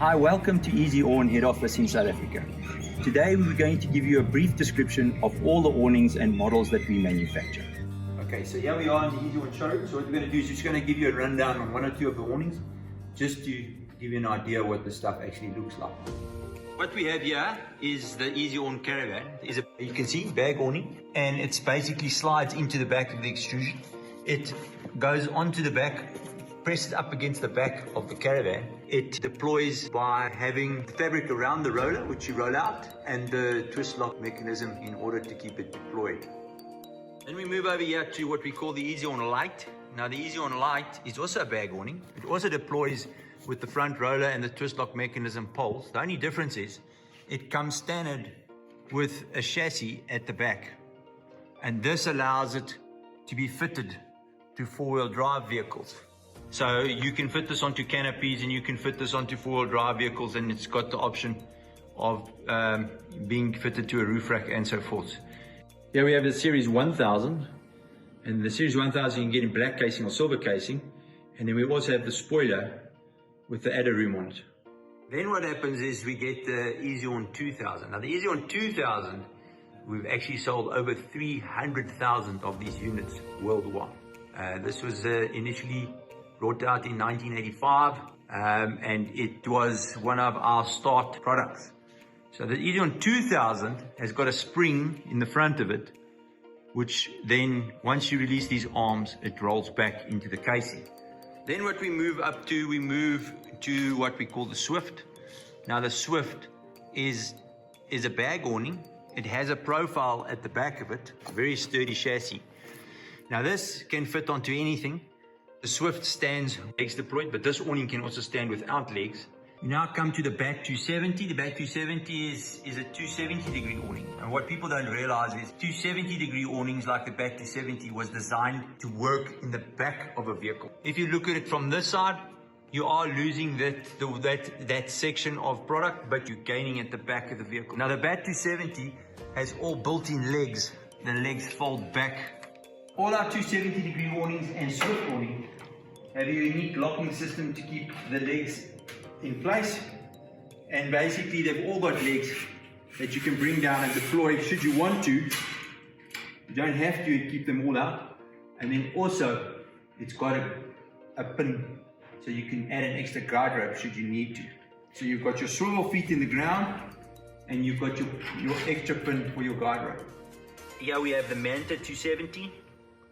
Hi, welcome to Eezi Awn head office in South Africa. Today we're going to give you a brief description of all the awnings and models that we manufacture. Okay, so here we are in the Eezi Awn showroom. So what we're going to do is just going to give you a rundown on one or two of the awnings, just to give you an idea what the stuff actually looks like. What we have here is the Eezi Awn caravan. You can see bag awning, and it basically slides into the back of the extrusion. It goes onto the back, presses up against the back of the caravan. It deploys by having fabric around the roller, which you roll out, and the twist lock mechanism in order to keep it deployed. Then we move over here to what we call the Eezi Awn Light. Now the Eezi Awn Light is also a bag awning. It also deploys with the front roller and the twist lock mechanism poles. The only difference is it comes standard with a chassis at the back. And this allows it to be fitted to four-wheel drive vehicles. So you can fit this onto canopies and you can fit this onto four-wheel drive vehicles, and it's got the option of being fitted to a roof rack and so forth. Here we have the Series 1000, and the Series 1000 you can get in black casing or silver casing, and then we also have the spoiler with the adder room on it. Then what happens is we get the Eezi Awn 2000. Now the Eezi Awn 2000, we've actually sold over 300,000 of these units worldwide. This was initially brought out in 1985, and it was one of our start products. So the Eezi Awn 2000 has got a spring in the front of it, which then, once you release these arms, it rolls back into the casing. Then what we move up to, we move to what we call the Swift. Now the Swift is a bag awning. It has a profile at the back of it, a very sturdy chassis. Now this can fit onto anything. The Swift stands legs deployed, but this awning can also stand without legs. You now come to the Bat 270. The Bat 270 is a 270-degree awning. And what people don't realize is 270-degree awnings like the Bat 270 was designed to work in the back of a vehicle. If you look at it from this side, you are losing that section of product, but you're gaining at the back of the vehicle. Now the Bat 270 has all built-in legs. The legs fold back. All our 270-degree awnings and Swift awning have a unique locking system to keep the legs in place, and basically they've all got legs that you can bring down and deploy should you want to. You don't have to keep them all out. And then also it's got a pin, so you can add an extra guide rope should you need to. So you've got your swivel feet in the ground, and you've got your extra pin for your guide rope. Here we have the Manta 270.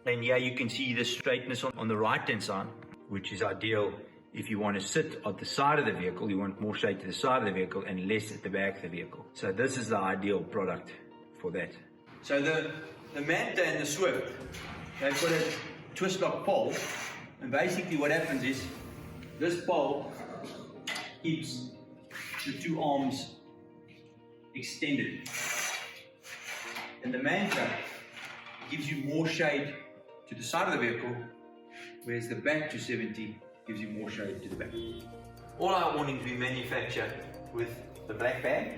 And here you can see the straightness on the right hand side, which is ideal if you want to sit at the side of the vehicle. You want more shade to the side of the vehicle and less at the back of the vehicle. So this is the ideal product for that. So the Manta and the Swift, they've got a twist lock pole, and basically what happens is this pole keeps the two arms extended, and the Manta gives you more shade to the side of the vehicle, whereas the Bat 270 gives you more shade to the back. All our awnings we manufacture with the black bag,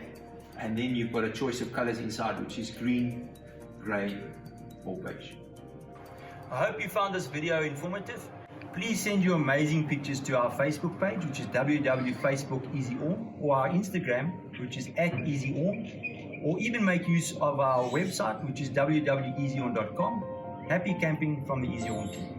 and then you've got a choice of colors inside, which is green, grey or beige. I hope you found this video informative. Please send your amazing pictures to our Facebook page, which is www.facebook.eezi-awn, or our Instagram, which is @Eezi-Awn, or even make use of our website, which is www.eezi-awn.com. Happy camping from the Eezi Awn team.